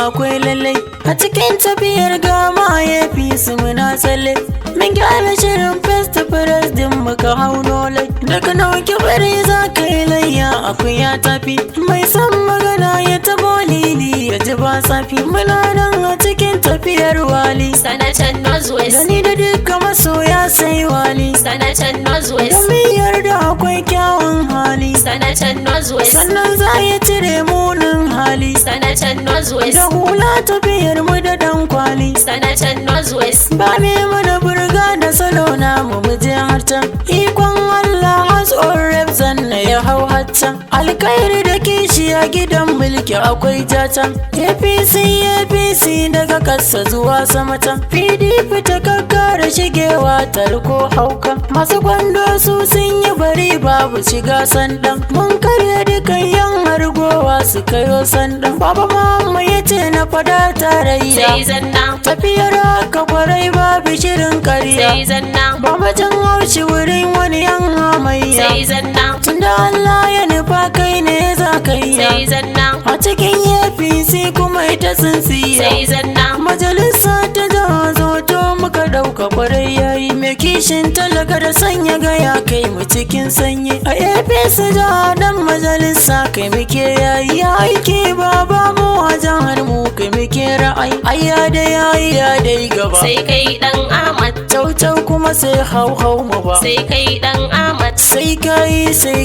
akwai lallai a cikin tafiyar gama ya fi su muna tsalle mun gyara shirin festa faras din muka hau nolai daga nauki bari za ka yi layya akwai ya tafi mai san magana ya tabo lili ya ji ba safi muna nan a cikin tafiyar wali sanatan northwest gani da duka masoya sai wali sanatan northwest domin yarda akwai kyawun hali sanatan northwest sannan za ya cire munin hali sanatan northwest da hula tafiyar mu da dan kwali sanatan northwest ba me mana burga da salo na mu je har can ikon Allah has or rep zanna ya hau haccan alkhairi da kishi a gidan mulki akwai jatan APC daga kasa zuwa sama can PDP ta kakkara shigewa tarko hauka masu kwando su sun yi bari babu shiga sandan mun karya dukan yan hargowa su kayo sandan baba mamma ya ce na fada tarayya sai zanna tafiyar haka kwarai babu shirin karya sai zanna ba macen haushi wurin wani yan hamayya sai zanna tunda Allah ya nufa kai ne za ka yi sai zanna a cikin APC kuma ita sun siya sai zanna majalisa ta jazo to muka dauka kwarai yayi mai kishin talaka da sanya gaya kai mu cikin sanyi a APC da dan majalisa kai muke yayi aiki baba mu a jihar mu kai muke ra'ayi ayya da yayi ya dai gaba sai kai dan Ahmad Tau kuma sai hau mu ba sai kai dan Ahmad sai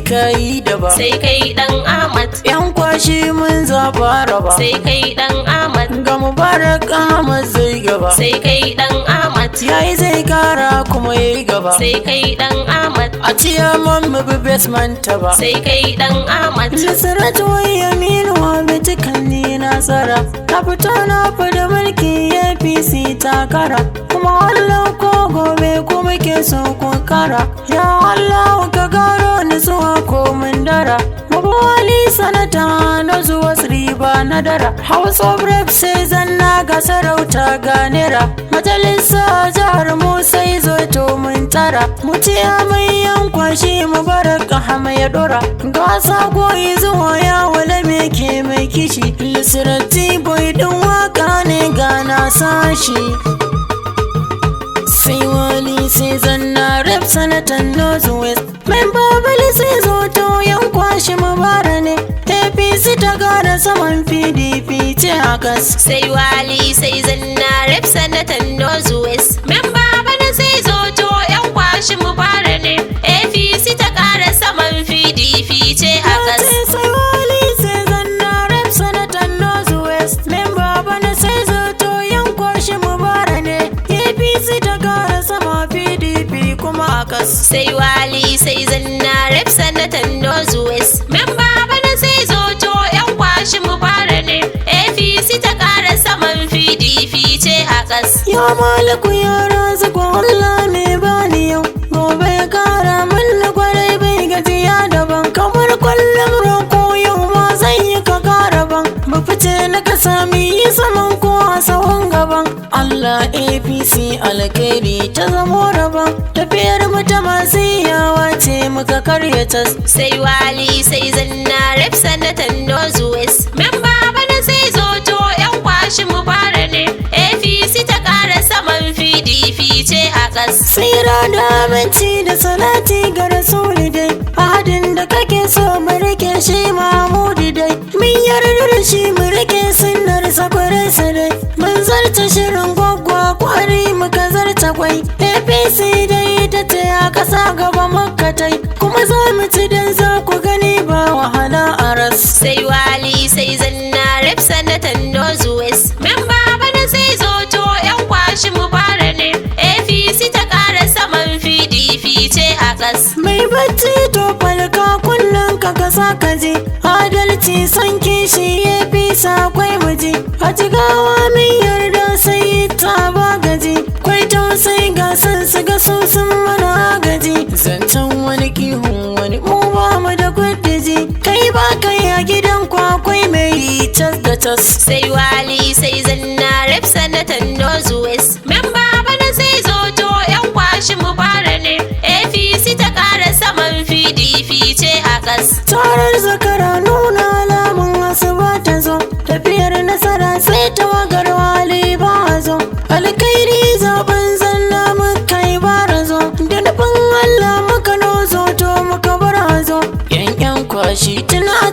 kai da ba sai kai dan Ahmad yan kwashi mun zaba raba sai kai dan Ahmad ga Mubarak Ahmad zai gaba sai kai dan Ahmad yayi zai kara kuma yayi gaba sai kai dan Ahmad a ciyaman mu bi basement ta ba sai kai dan Ahmad Nasirat wai Aminu wa bitikan ni nasara ta fito na fada mulki APC takara kuma Allah ko gobe kuma ke so ku kara ya Allah ka garo ni zuwa ko mun dara mabawali sanata na zuwa riba na dara House of Rep sai zanna ga sarauta ga nera majalisa jihar mu sai zo to mun tara mutiya mai yankwashi Mubarak Ahmad ya dora gasa goyi zuwa ya wala me ke mai kishi Lisrati boy din waka ne ga na sashi sai wali sai zanna rep sanatan northwest member bali sai zo to yankwashi Mubarak ne APC ta gara saman PDP ce hakas sai wali sai zanna rep sanatan northwest member bana sai zo to yan kwashi Mubarak ne APC ta kara saman PDP ce hakas sai wali sai zanna rep sanatan northwest member bana sai zo to yankwashi Mubarak ne APC ta gara sama PDP kuma hakas sai wali sai zanna rep sanatan northwest member bana sai zo to yan kwashi Mubarak ne APC ta kara saman PDP ce hakas ya malaku ya razuku Allah me bani yau gobe ya kara min na kwarai bai gajiya daban kamar kwallon roko yau ma zan yi ka kara ban ba fice na ka sami yi saman ko a sahun gaban Allah APC alkhairi ta zamo rabon tafiyar mu ta masu yawa ce muka karya tas sai wali sai zanna rep sanatan northwest member bana sai zo to yan kwashi Mubarak ne APC ta kara saman PDP ce hakas tsira da aminci da salati ga rasuli dai ahadin da kake so mu rike shi Mahmudu dai mun yarda da shi mu rike sunnar sakwarai sa dai mun zarta shirin gwaggwa kwari muka zarta kwai APC dai ta ce a kasa gaba makatai kuma za mu ci dan za ku gani ba wahala a ras sai wali sai zanna rep sanatan northwest member bana sai zo to yan kwashi Mubarak ne APC ta kara saman PDP ce hakas mai bacci to falka kullum ka kasa ka je adalci san kishi APC akwai muje a jigawa min yarda sai ta ba gaji kwai tausayi ga san su ga sun mana gaji zancen wani kihun wani mu ba mu da kudiji kai ba kai a gidan kwakwai mai cas da cas sai wali sai zanna rep sanatan northwest member bana sai zo to yan kwashi Mubarak ne APC ta kara saman PDP ce hakas tarar zakara nuna alamun asuba ta zo tafiyar nasara sai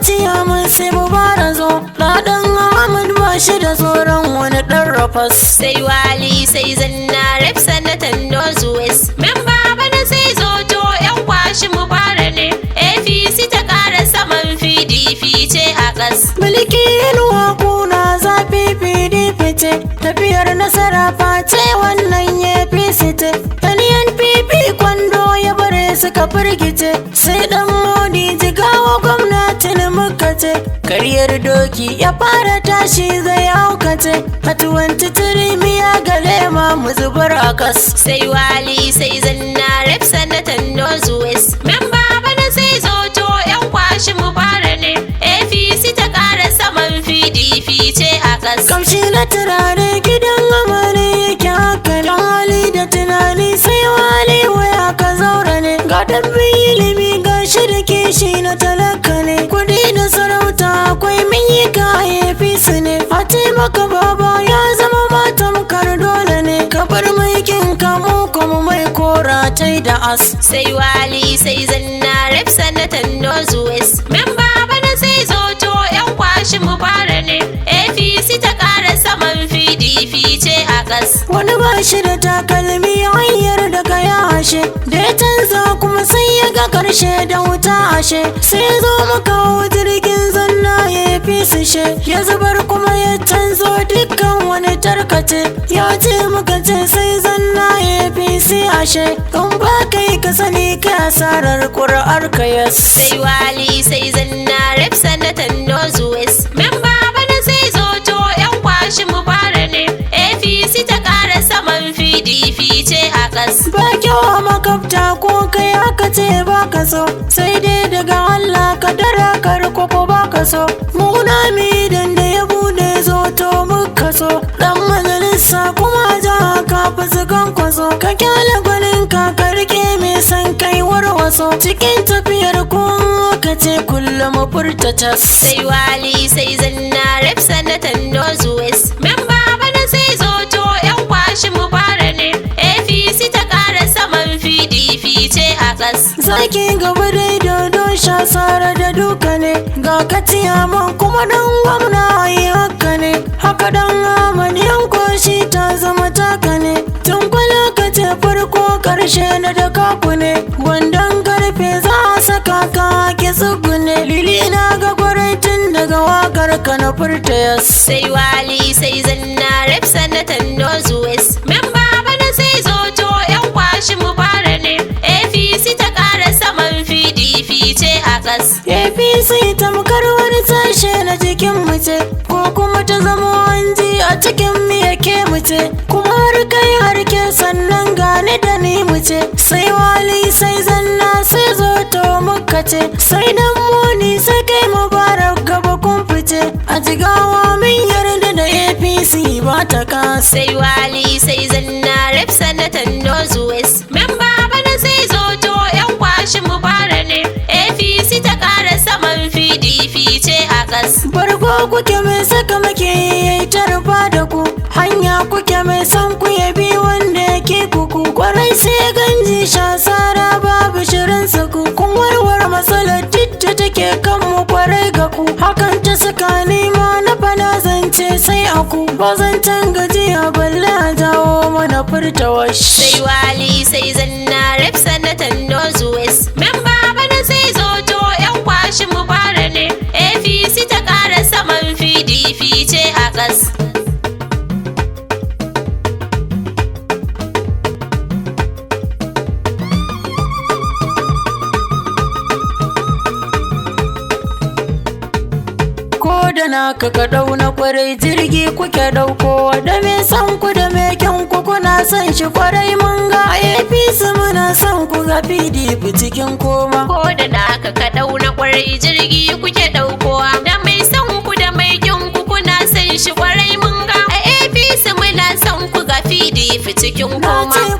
ciyaman sai mubara zo ɗaɗan Ahmad ba shi da tsoron wani ɗan rafas. Sai wali sai zanna rep sanatan Northwest. Memba bana sai zoto yan kwashi mu fara ne. APC ta ƙara saman PDP ce a ƙas. Mulki inuwa kuna zafi PDP ce, tafiyar nasara face wannan APC ce. NNPP kwando ya bare suka firgice, sai ɗan Modi jigawa gwamnatin muka ce. Karyar doki ya fara tashi zai haukace, a 23 miya ga lema mu zubar a kas. Sai wali sai zanna rep sanatan Northwest. Memba bana sai zoto yan kwashi mu fara ne. APC ta ƙara saman PDP ce a ƙas. Kamshi na turare gidan amare yake haka da hali da tunani sai wali waya ka zaura ne. Ga dabbin ilimi ga shi da kishi na talaka ne. Kuɗi da sarauta akwai min yi kaye su ne. A taimaka baba ya zama matan kar dole ne. Ka bar maikin kamu kuma mai kora tai da as. Sai wali sai zanna rep sanatan Northwest. Memba bana sai zoto yan kwashi mu fara ne. APC ta ƙara saman PDP ce a ƙas. Wani ba shi da takalmi hanyar daga ya hashe, da ya canza kuma sai ya ga karshe da wuta ashe. Sai zo muka hau jirgin zanna ya fi su she, ya zubar kuma ya canzo dukkan wani tarkace. Ya ce muka ce sai zanna ya fi su ashe, in ba kai ka sani ka asarar ƙuri'ar ka yas. Sai wali sai zanna rep sanatan Northwest. Memba bana sai zoto yan kwashi mu fara ne. APC ta ƙara saman PDP ce a ƙas. Ba kyau a makabta ko kai aka ce ba ka so, sai dai daga Allah ka dara karko ko ba ka so. Muna midan da ya bude zoto muka so, dan majalisa kuma ja ka fi su kwaso. Ka kyale gwanin ka karke mai san kai warwaso, cikin tafiyar kun ka ce kullum furta cas. Sai wali sai zanna rep sanatan Northwest. Memba bana sai zoto yan kwashi mu fara ne. APC ta ƙara saman PDP ce a ƙas. Zaki gaba dai dodo sha sara da duka ne, ga katiya man kuma dan gwamna yi haka ne. Haka dan Ahmad yanko shi ta zama taka ne, tun kwala ka ce farko karshe na da kaku ne. Wandon karfe za a saka ka ke tsugune, lili na ga gwarai tun daga wakar ka na furta yas. Sai wali sai zanna rep sanatan Northwest. Memba bana sai zoto yan kwashi mu fara ne. APC ta ƙara saman PDP ce a ƙas. APC tamkar wani sashe na jikin mace, ko kuma ta zama hanji a cikin mu yake mace, kuma har kai harke sannan gane da ni mace. Sai wali sai zanna sai zoto muka ce, sai dan muni sai kai mubarak gaba kun fice. A jigawa min yarda da APC ba ta kasa. Sai wali sai zanna rep sanatan Northwest. Memba bana sai zoto yan kwashi mu fara ne. APC ta ƙara saman PDP ce a ƙas. Bargo kuke mai saka make yayi tarfa da ku, hanya kuke mai san ku ya bi wanda yake kuku. Kwarai sai ganji sha sara babu shirin saku, kun warware matsalar duk take kan mu kwarai ga ku. Hakan ta saka nima na fana zance sai aku, ba zancen gajiya balle a jawo mana furta wash. Sai wali sai zanna rep sanatan Northwest. Memba bana sai zoto yan kwashi mu fara ne. APC ta ƙara saman PDP ce a ƙas. Da naka ka dau na kwarai jirgi kuke daukowa, da me san ku da me kyan ku kuna son shi kwarai. Mun ga APC muna son ku ga PDP cikin koma. Ko da naka ka dau na kwarai jirgi kuke daukowa, da mai son ku da mai kyan ku kuna son shi kwarai. Mun ga a APC muna son ku ga PDP cikin koma.